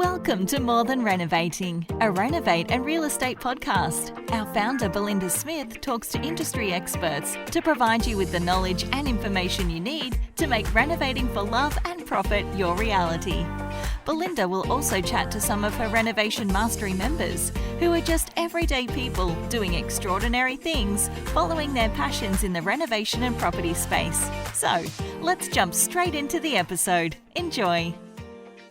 Welcome to More Than Renovating, a Renovate and real estate podcast. Our founder, Belinda Smith, talks to industry experts to provide you with the knowledge and information you need to make renovating for love and profit your reality. Belinda will also chat to some of her Renovation Mastery members, who are just everyday people doing extraordinary things, following their passions in the renovation and property space. So, let's jump straight into the episode. Enjoy.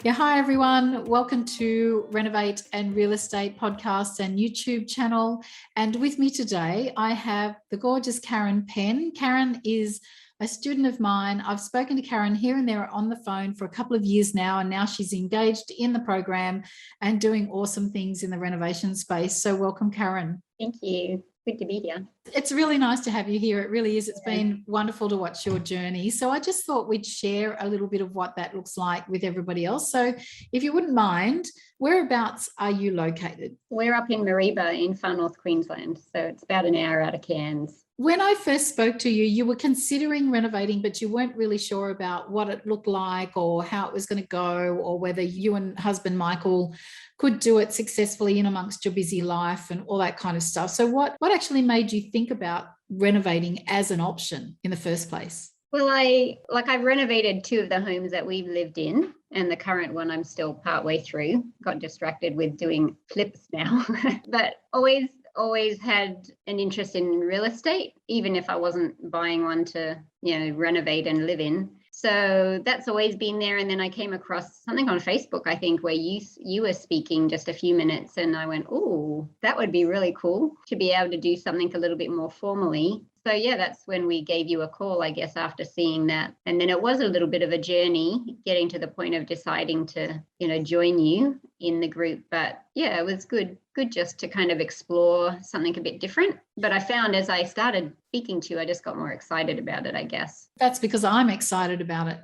Yeah, hi everyone. Welcome to Renovate and Real Estate podcast and YouTube channel. And with me today, I have the gorgeous Karen Penn. Karen is a student of mine. I've spoken to Karen here and there on the phone for a couple of years now, and now she's engaged in the program and doing awesome things in the renovation space. So welcome, Karen. Thank you. Good to be here. It's really nice to have you here. It really is. It's been wonderful to watch your journey. So I just thought we'd share a little bit of what that looks like with everybody else. So if you wouldn't mind, whereabouts are you located? We're up in Mareeba in far north Queensland. So it's about an hour out of Cairns. When I first spoke to you, you were considering renovating, but you weren't really sure about what it looked like or how it was going to go, or whether you and husband Michael could do it successfully in amongst your busy life and all that kind of stuff. So what actually made you think about renovating as an option in the first place? Well, I've renovated two of the homes that we've lived in, and the current one I'm still partway through. Got distracted with doing flips now, but always had an interest in real estate, even if I wasn't buying one to, renovate and live in. So that's always been there. And then I came across something on Facebook, I think, where you were speaking just a few minutes, and I went, oh, that would be really cool to be able to do something a little bit more formally. So yeah, that's when we gave you a call, I guess, after seeing that. And then it was a little bit of a journey getting to the point of deciding to, join you in the group. But yeah, it was good just to kind of explore something a bit different. But I found as I started speaking to you, I just got more excited about it, I guess. That's because I'm excited about it.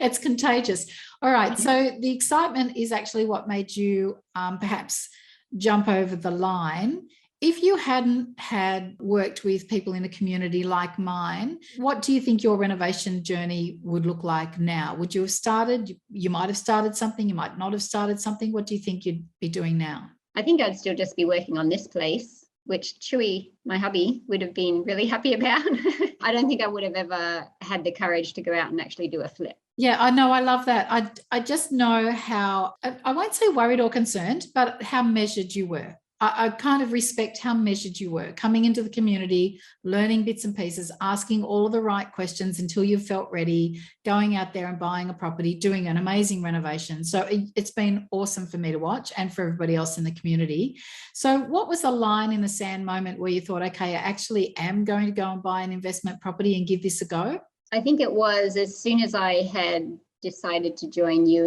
It's contagious. All right. So the excitement is actually what made you perhaps jump over the line. If you hadn't had worked with people in a community like mine, what do you think your renovation journey would look like now? Would you have started? You might have started something. You might not have started something. What do you think you'd be doing now? I think I'd still just be working on this place, which Chewy, my hubby, would have been really happy about. I don't think I would have ever had the courage to go out and actually do a flip. Yeah, I know. I love that. I just know how, I won't say worried or concerned, but how measured you were. I kind of respect how measured you were, coming into the community, learning bits and pieces, asking all of the right questions until you felt ready, going out there and buying a property, doing an amazing renovation. So it's been awesome for me to watch and for everybody else in the community. So what was the line in the sand moment where you thought, okay, I actually am going to go and buy an investment property and give this a go? I think it was as soon as I had decided to join you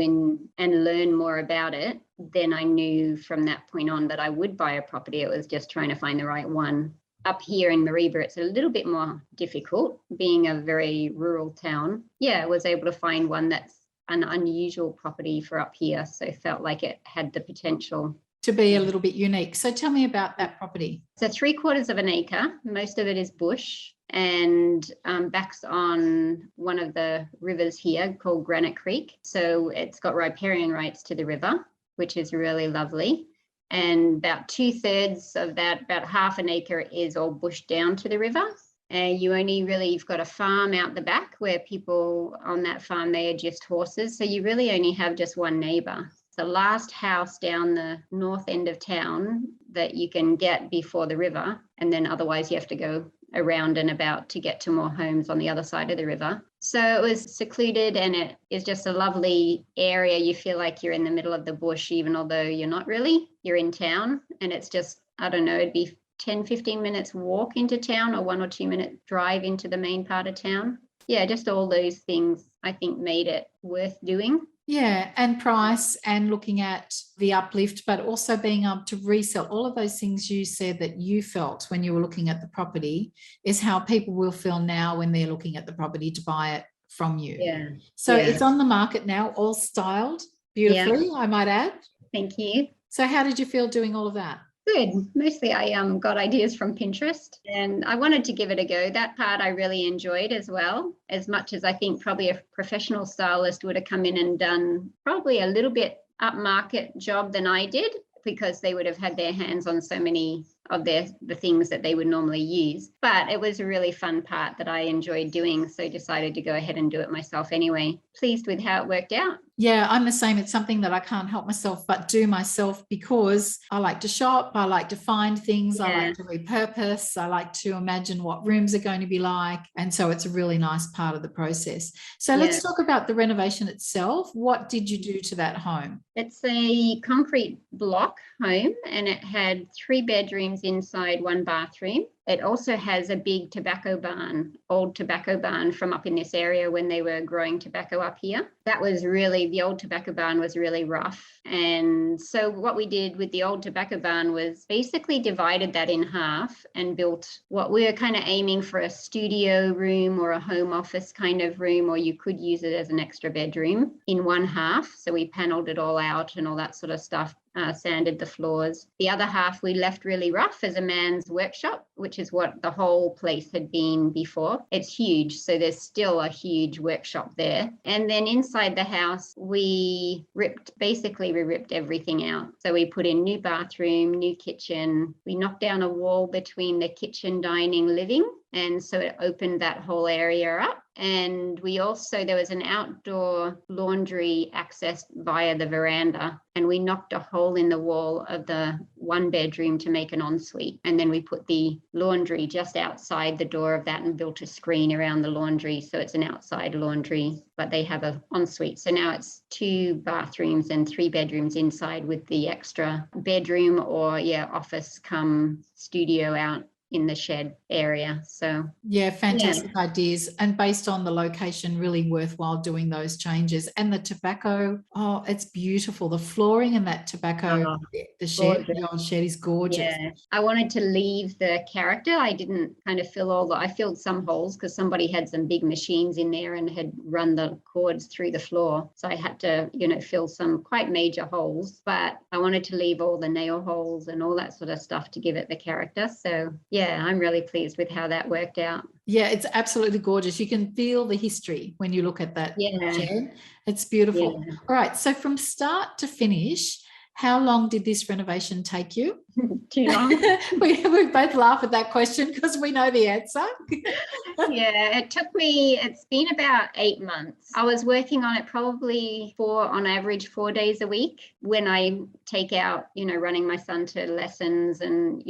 and learn more about it, then I knew from that point on that I would buy a property. It was just trying to find the right one. Up here in Mareeba, it's a little bit more difficult, being a very rural town. Yeah, I was able to find one that's an unusual property for up here, so felt like it had the potential to be a little bit unique. So tell me about that property. So 3/4 of an acre, most of it is bush, and backs on one of the rivers here called Granite Creek. So it's got riparian rights to the river, which is really lovely. And about 2/3 of that, about half an acre, is all bush down to the river. And you've got a farm out the back where people on that farm, they are just horses. So you really only have just one neighbour. The last house down the north end of town that you can get before the river, and then otherwise you have to go around and about to get to more homes on the other side of the river. So it was secluded, and it is just a lovely area. You feel like you're in the middle of the bush, even although you're not really. You're in town, and it's just, I don't know, it'd be 10-15 minutes walk into town or 1 or 2 minute drive into the main part of town. Yeah, just all those things I think made it worth doing. Yeah, and price and looking at the uplift, but also being able to resell. All of those things you said that you felt when you were looking at the property is how people will feel now when they're looking at the property to buy it from you. Yeah. So It's on the market now, all styled beautifully, I might add. Thank you. So how did you feel doing all of that? Good. Mostly I got ideas from Pinterest and I wanted to give it a go. That part I really enjoyed as well, as much as I think probably a professional stylist would have come in and done probably a little bit upmarket job than I did, because they would have had their hands on so many of the things that they would normally use. But it was a really fun part that I enjoyed doing, so decided to go ahead and do it myself anyway. Pleased with how it worked out. Yeah, I'm the same. It's something that I can't help myself but do myself, because I like to shop, I like to find things, I like to repurpose, I like to imagine what rooms are going to be like. And so it's a really nice part of the process. So let's talk about the renovation itself. What did you do to that home? It's a concrete block home and it had 3 bedrooms inside, 1 bathroom. It also has a big tobacco barn, old tobacco barn from up in this area when they were growing tobacco up here. That was really, the old tobacco barn was really rough. And so what we did with the old tobacco barn was basically divided that in half and built what we were kind of aiming for, a studio room or a home office kind of room, or you could use it as an extra bedroom, in one half. So we paneled it all out and all that sort of stuff. Sanded the floors. The other half we left really rough as a man's workshop, which is what the whole place had been before. It's huge, so there's still a huge workshop there. And then inside the house, we ripped everything out. So we put in new bathroom, new kitchen. We knocked down a wall between the kitchen, dining, living. And so it opened that whole area up. And we also, there was an outdoor laundry accessed via the veranda. And we knocked a hole in the wall of the 1 bedroom to make an ensuite. And then we put the laundry just outside the door of that and built a screen around the laundry. So it's an outside laundry, but they have an ensuite. So now it's 2 bathrooms and 3 bedrooms inside with the extra bedroom or office cum studio out in the shed area. So fantastic ideas, and based on the location, really worthwhile doing those changes. And the tobacco, it's beautiful. The flooring in that tobacco, the old shed is gorgeous. I wanted to leave the character. I didn't kind of I filled some holes because somebody had some big machines in there and had run the cords through the floor, so I had to fill some quite major holes, but I wanted to leave all the nail holes and all that sort of stuff to give it the character. So I'm really pleased with how that worked out. Yeah, it's absolutely gorgeous. You can feel the history when you look at that shed. It's beautiful. All right, so from start to finish, how long did this renovation take you? Too long. we both laugh at that question because we know the answer. It's been about 8 months. I was working on it probably on average 4 days a week, when I take out, running my son to lessons and,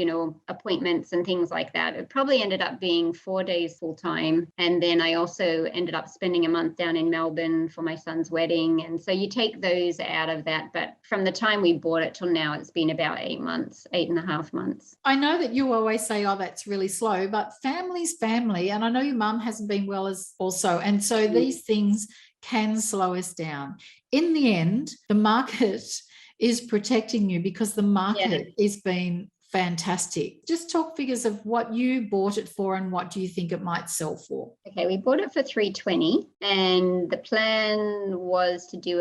appointments and things like that. It probably ended up being 4 days full time. And then I also ended up spending a month down in Melbourne for my son's wedding. And so you take those out of that. But from the time we bought it till now, it's been about 8 months. 8.5 months. I know that you always say, that's really slow, but family's family. And I know your mum hasn't been well as also. And so these things can slow us down. In the end, the market is protecting you because the market is being fantastic. Just talk figures of what you bought it for and what do you think it might sell for? Okay, we bought it for $320, and the plan was to do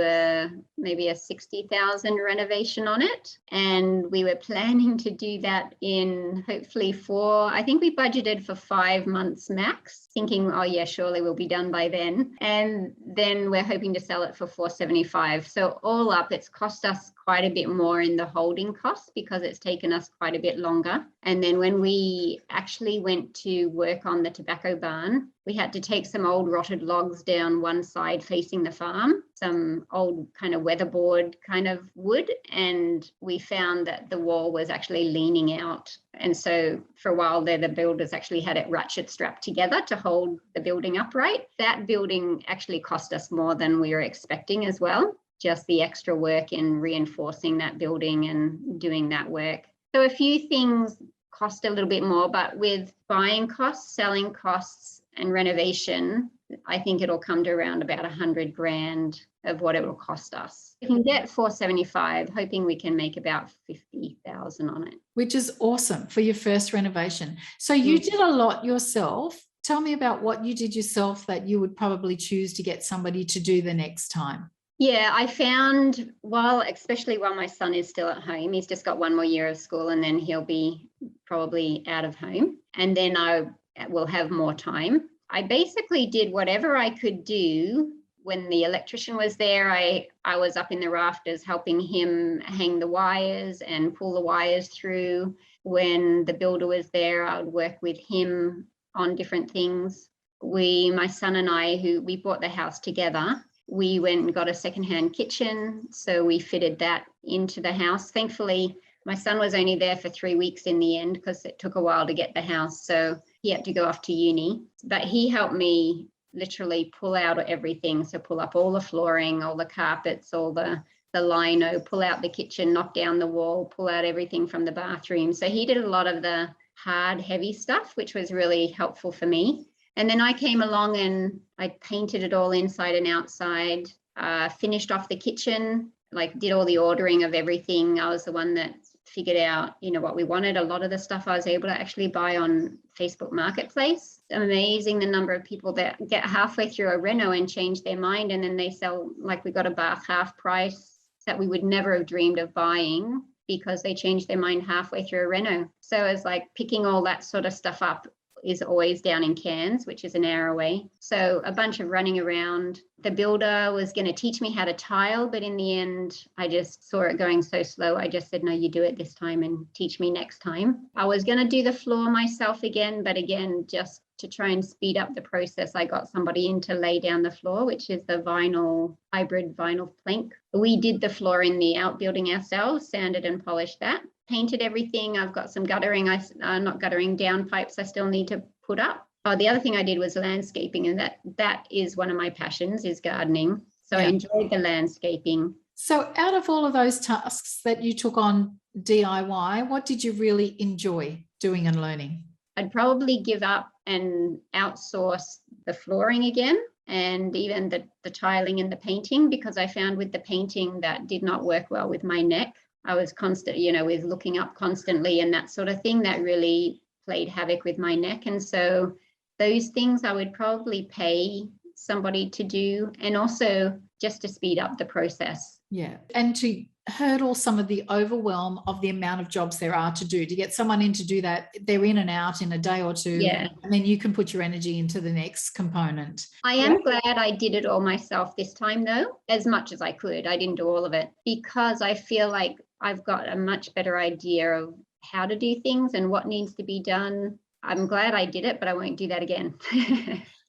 maybe a $60,000 renovation on it, and we were planning to do that in hopefully I think we budgeted for 5 months max, thinking, surely we'll be done by then, and then we're hoping to sell it for $475. So all up, it's cost us quite a bit more in the holding costs because it's taken us quite a bit longer. And then when we actually went to work on the tobacco barn, we had to take some old rotted logs down one side facing the farm, some old kind of weatherboard kind of wood, and we found that the wall was actually leaning out. And so for a while there, the builders actually had it ratchet strapped together to hold the building upright. That building actually cost us more than we were expecting as well, just the extra work in reinforcing that building and doing that work. So a few things cost a little bit more, but with buying costs, selling costs, and renovation, I think it'll come to around about $100,000 of what it will cost us. We can get $475, hoping we can make about $50,000 on it. Which is awesome for your first renovation. So you did a lot yourself. Tell me about what you did yourself that you would probably choose to get somebody to do the next time. Yeah, I found especially while my son is still at home, he's just got one more year of school and then he'll be probably out of home. And then I will have more time. I basically did whatever I could do. When the electrician was there, I was up in the rafters helping him hang the wires and pull the wires through. When the builder was there, I would work with him on different things. My son and I, we bought the house together, we went and got a secondhand kitchen. So we fitted that into the house. Thankfully, my son was only there for 3 weeks in the end because it took a while to get the house. So he had to go off to uni. But he helped me literally pull out everything. So pull up all the flooring, all the carpets, all the lino, pull out the kitchen, knock down the wall, pull out everything from the bathroom. So he did a lot of the hard, heavy stuff, which was really helpful for me. And then I came along and I painted it all inside and outside, finished off the kitchen, like did all the ordering of everything. I was the one that figured out, what we wanted. A lot of the stuff I was able to actually buy on Facebook Marketplace. Amazing the number of people that get halfway through a reno and change their mind. And then they sell, like we got a bath half price that we would never have dreamed of buying because they changed their mind halfway through a reno. So it's like picking all that sort of stuff up is always down in Cairns, which is an hour away. So a bunch of running around. The builder was going to teach me how to tile, but in the end, I just saw it going so slow. I just said, no, you do it this time and teach me next time. I was going to do the floor myself again, but again, just to try and speed up the process, I got somebody in to lay down the floor, which is the hybrid vinyl plank. We did the floor in the outbuilding ourselves, sanded and polished that. Painted everything. I've got some guttering, not guttering, downpipes I still need to put up. Oh, the other thing I did was landscaping, and that is one of my passions, is gardening. So yeah. I enjoyed the landscaping. So out of all of those tasks that you took on DIY, what did you really enjoy doing and learning? I'd probably give up and outsource the flooring again, and even the tiling and the painting, because I found with the painting that did not work well with my neck. I was constant, with looking up constantly and that sort of thing that really played havoc with my neck. And so those things I would probably pay somebody to do, and also just to speed up the process. Yeah. And to hurdle some of the overwhelm of the amount of jobs there are to do, to get someone in to do that, they're in and out in a day or two. Yeah. And then you can put your energy into the next component. I am glad I did it all myself this time, though, as much as I could. I didn't do all of it because I feel like I've got a much better idea of how to do things and what needs to be done. I'm glad I did it, but I won't do that again.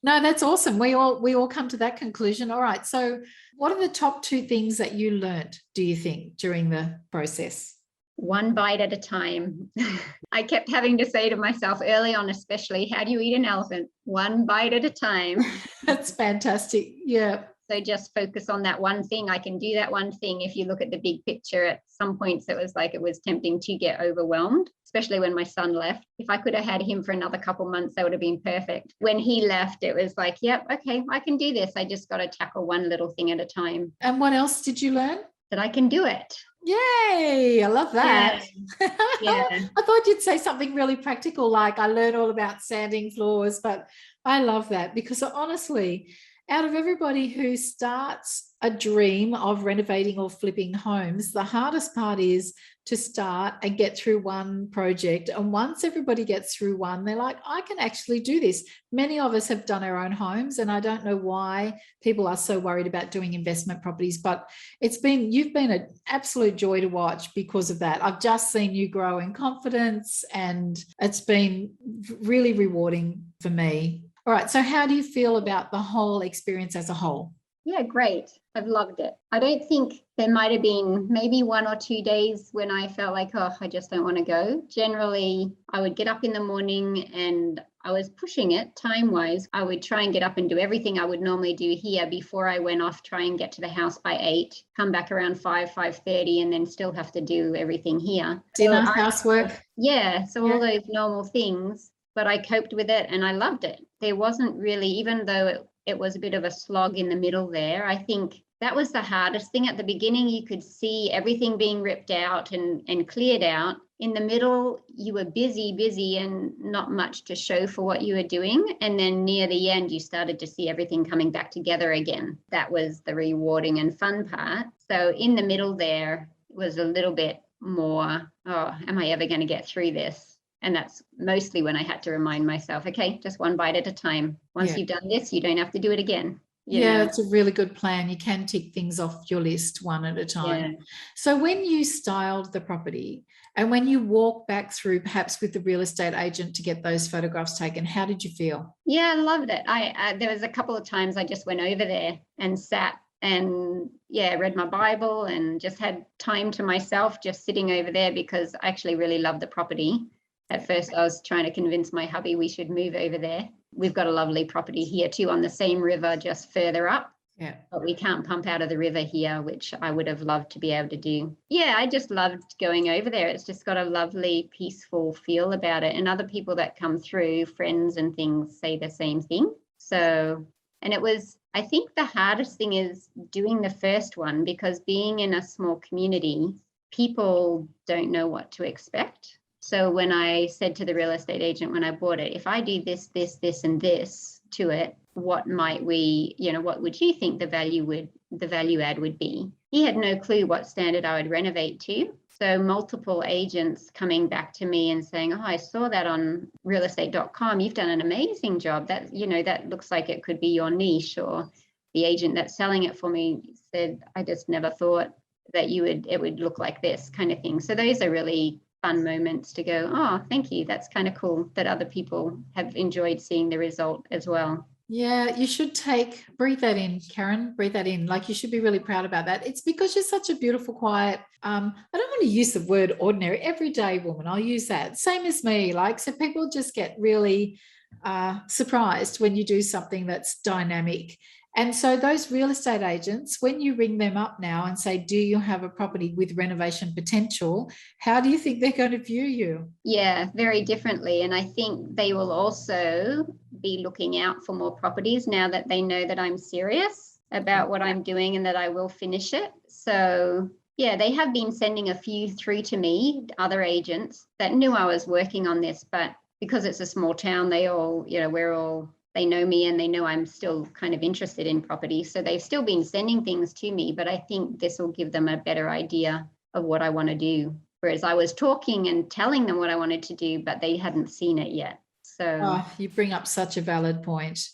No, that's awesome. We all come to that conclusion. All right. So what are the top 2 things that you learned, do you think, during the process? One bite at a time. I kept having to say to myself early on, especially, how do you eat an elephant? One bite at a time. That's fantastic. Yeah. So just focus on that one thing. I can do that one thing. If you look at the big picture, at some points it was tempting to get overwhelmed, especially when my son left. If I could have had him for another couple months, that would have been perfect. When he left, it was like, yep, okay, I can do this. I just got to tackle one little thing at a time. And what else did you learn? That I can do it. Yay, I love that. Yeah. I thought you'd say something really practical, like I learned all about sanding floors, but I love that because honestly, out of everybody who starts a dream of renovating or flipping homes, the hardest part is to start and get through one project. And once everybody gets through one, they're like, I can actually do this. Many of us have done our own homes, and I don't know why people are so worried about doing investment properties, but you've been an absolute joy to watch because of that. I've just seen you grow in confidence, and it's been really rewarding for me. All right. So how do you feel about the whole experience as a whole? Yeah, great. I've loved it. I don't think there might have been maybe 1 or 2 days when I felt like, oh, I just don't want to go. Generally, I would get up in the morning and I was pushing it time-wise. I would try and get up and do everything I would normally do here before I went off, try and get to the house by 8, come back around 5:30, and then still have to do everything here. Dinner, housework. Yeah. So all those normal things. But I coped with it and I loved it. There wasn't really, even though it was a bit of a slog in the middle there, I think that was the hardest thing. At the beginning, you could see everything being ripped out and cleared out. In the middle, you were busy and not much to show for what you were doing. And then near the end, you started to see everything coming back together again. That was the rewarding and fun part. So in the middle there was a little bit more, oh, am I ever going to get through this? And that's mostly when I had to remind myself, okay, just one bite at a time. Once you've done this, you don't have to do it again. You know? It's a really good plan. You can tick things off your list one at a time. Yeah. So when you styled the property and when you walk back through, perhaps with the real estate agent to get those photographs taken, how did you feel? Yeah, I loved it. There was a couple of times I just went over there and sat and read my Bible and just had time to myself, just sitting over there, because I actually really loved the property. At first, I was trying to convince my hubby we should move over there. We've got a lovely property here too on the same river, just further up. Yeah. But we can't pump out of the river here, which I would have loved to be able to do. Yeah, I just loved going over there. It's just got a lovely, peaceful feel about it. And other people that come through, friends and things, say the same thing. So, and it was, I think the hardest thing is doing the first one, because being in a small community, people don't know what to expect. So when I said to the real estate agent when I bought it, if I do this, and this to it, what might we, what would you think the value add would be? He had no clue what standard I would renovate to. So multiple agents coming back to me and saying, oh, I saw that on realestate.com. You've done an amazing job. That, that looks like it could be your niche. Or the agent that's selling it for me said, I just never thought that it would look like this kind of thing. So those are really fun moments to go, oh, thank you. That's kind of cool that other people have enjoyed seeing the result as well. Yeah, you should breathe that in, Karen, breathe that in. Like, you should be really proud about that. It's because you're such a beautiful, quiet, I don't want to use the word ordinary, everyday woman. I'll use that. Same as me. So people just get really surprised when you do something that's dynamic. And so those real estate agents, when you ring them up now and say, do you have a property with renovation potential? How do you think they're going to view you? Yeah, very differently. And I think they will also be looking out for more properties now that they know that I'm serious about what I'm doing and that I will finish it. So yeah, they have been sending a few through to me, other agents that knew I was working on this, but because it's a small town, they all, they know me and they know I'm still kind of interested in property. So they've still been sending things to me, but I think this will give them a better idea of what I want to do. Whereas I was talking and telling them what I wanted to do, but they hadn't seen it yet. So you bring up such a valid point.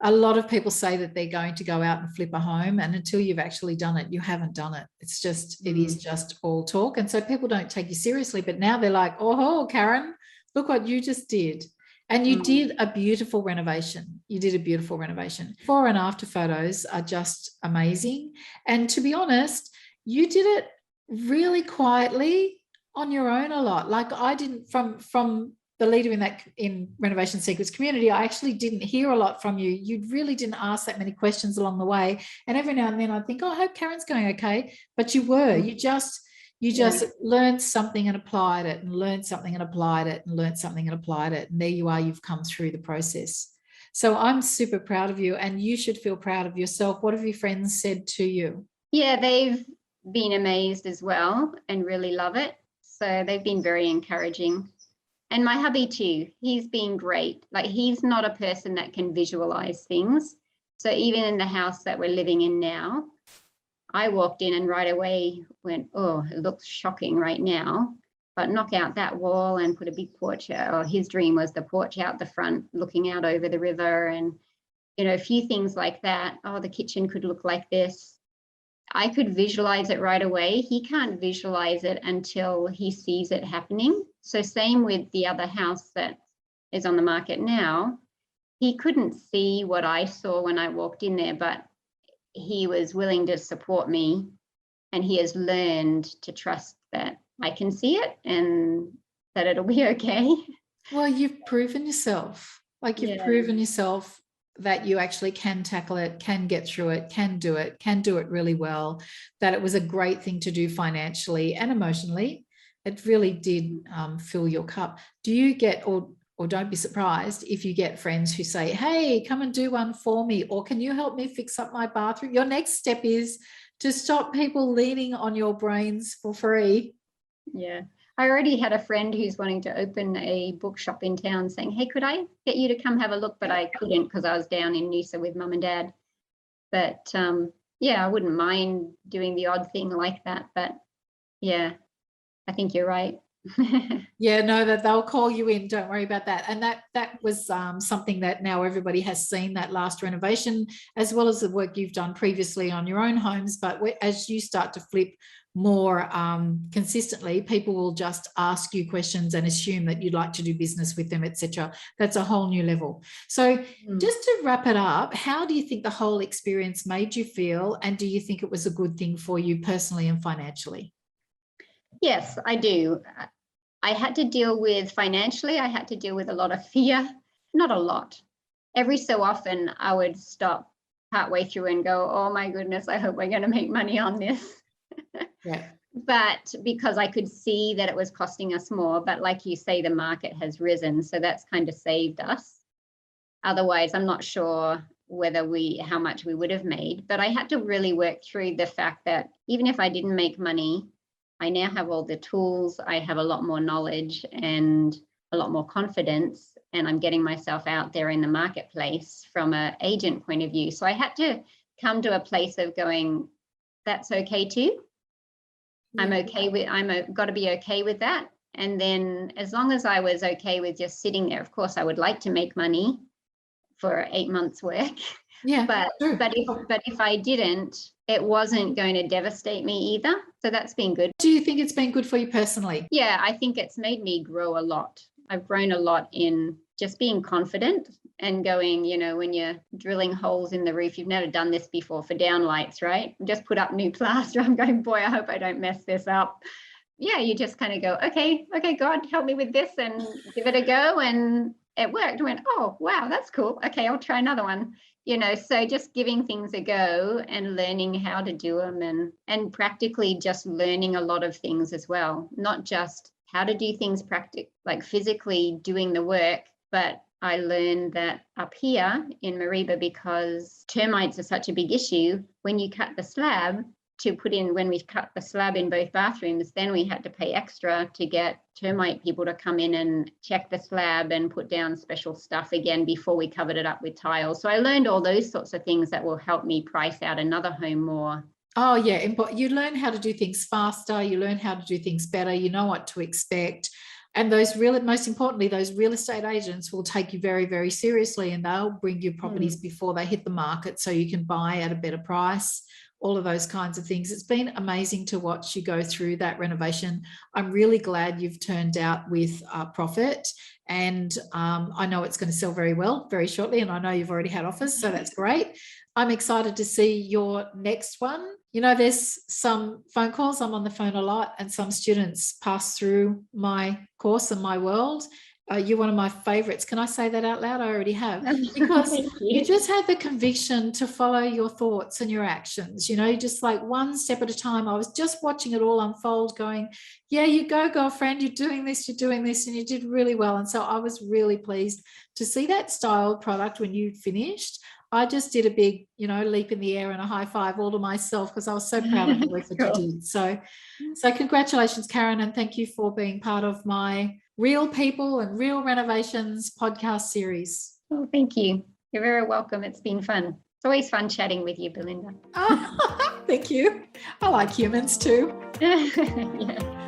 A lot of people say that they're going to go out and flip a home, and until you've actually done it, you haven't done it. It is just all talk. And so people don't take you seriously, but now they're like, oh, Karen, look what you just did. And you did a beautiful renovation. You did a beautiful renovation. Before and after photos are just amazing. And to be honest, you did it really quietly on your own a lot. Like, I didn't, from the leader in Renovation Secrets community, I actually didn't hear a lot from you. You really didn't ask that many questions along the way. And every now and then I'd think, oh, I hope Karen's going okay. But you were. You just learned something and applied it, and learned something and applied it, and learned something and applied it. And there you are, you've come through the process. So I'm super proud of you, and you should feel proud of yourself. What have your friends said to you? Yeah, they've been amazed as well and really love it. So they've been very encouraging. And my hubby too, he's been great. Like, he's not a person that can visualize things. So even in the house that we're living in now, I walked in and right away went, oh, it looks shocking right now, but knock out that wall and put a big porch out. Or his dream was the porch out the front, looking out over the river, and, a few things like that. Oh, the kitchen could look like this. I could visualize it right away. He can't visualize it until he sees it happening. So same with the other house that is on the market now. He couldn't see what I saw when I walked in there, but he was willing to support me, and he has learned to trust that I can see it and that it'll be okay. Well, you've proven yourself. You've proven yourself that you actually can tackle it, can get through it, can do it really well, that it was a great thing to do financially and emotionally. It really did fill your cup. Do you get, or or don't be surprised if you get friends who say, hey, come and do one for me, or can you help me fix up my bathroom? Your next step is to stop people leaning on your brains for free. Yeah. I already had a friend who's wanting to open a bookshop in town saying, hey, could I get you to come have a look? But I couldn't because I was down in Noosa with mum and dad. But yeah, I wouldn't mind doing the odd thing like that. But yeah, I think you're right. Yeah, no, that they'll call you in. Don't worry about that. And that was something that now everybody has seen, that last renovation, as well as the work you've done previously on your own homes. But as you start to flip more consistently, people will just ask you questions and assume that you'd like to do business with them, etc. That's a whole new level. So just to wrap it up, how do you think the whole experience made you feel? And do you think it was a good thing for you personally and financially? Yes, I do. I had to deal with financially, I had to deal with a lot of fear, not a lot. Every so often I would stop partway through and go, oh my goodness, I hope we're going to make money on this. Yeah. But because I could see that it was costing us more, but like you say, the market has risen. So that's kind of saved us. Otherwise, I'm not sure how much we would have made, but I had to really work through the fact that even if I didn't make money, I now have all the tools, I have a lot more knowledge and a lot more confidence, and I'm getting myself out there in the marketplace from an agent point of view. So I had to come to a place of going, that's okay too. I'm okay with, got to be okay with that. And then as long as I was okay with just sitting there, of course, I would like to make money for 8 months work. Yeah. But if I didn't, it wasn't going to devastate me either. So that's been good. Do you think it's been good for you personally? Yeah, I think it's made me grow a lot. I've grown a lot in just being confident and going, you know, when you're drilling holes in the roof, you've never done this before for downlights, right? Just put up new plaster. I'm going, boy, I hope I don't mess this up. Yeah, you just kind of go, okay, God, help me with this, and give it a go. And it worked. I went, oh, wow, that's cool. Okay, I'll try another one. You know, so just giving things a go and learning how to do them, and practically just learning a lot of things as well, not just how to do things like physically doing the work, but I learned that up here in Mareeba, because termites are such a big issue, when you cut the slab to put in, when we cut the slab in both bathrooms, then we had to pay extra to get termite people to come in and check the slab and put down special stuff again before we covered it up with tiles. So I learned all those sorts of things that will help me price out another home more. Oh, yeah. You learn how to do things faster. You learn how to do things better. You know what to expect. And most importantly, those real estate agents will take you very, very seriously, and they'll bring you properties before they hit the market so you can buy at a better price. All of those kinds of things. It's been amazing to watch you go through that renovation. I'm really glad you've turned out with profit, and I know it's going to sell very well very shortly, and I know you've already had offers, so that's great. I'm excited to see your next one. You know, there's some phone calls. I'm on the phone a lot, and some students pass through my course and my world. You're one of my favorites. Can I say that out loud? I already have, because you just had the conviction to follow your thoughts and your actions, you know, just like one step at a time. I was just watching it all unfold going, yeah, you go, girlfriend, you're doing this, and you did really well. And so I was really pleased to see that styled product when you finished. I just did a big, you know, leap in the air and a high five all to myself, because I was so proud of the work that you did. So congratulations, Karen, and thank you for being part of my Real People and Real Renovations podcast series. Oh, thank you. You're very welcome. It's been fun. It's always fun chatting with you, Belinda. Oh, thank you. I like humans too. Yeah.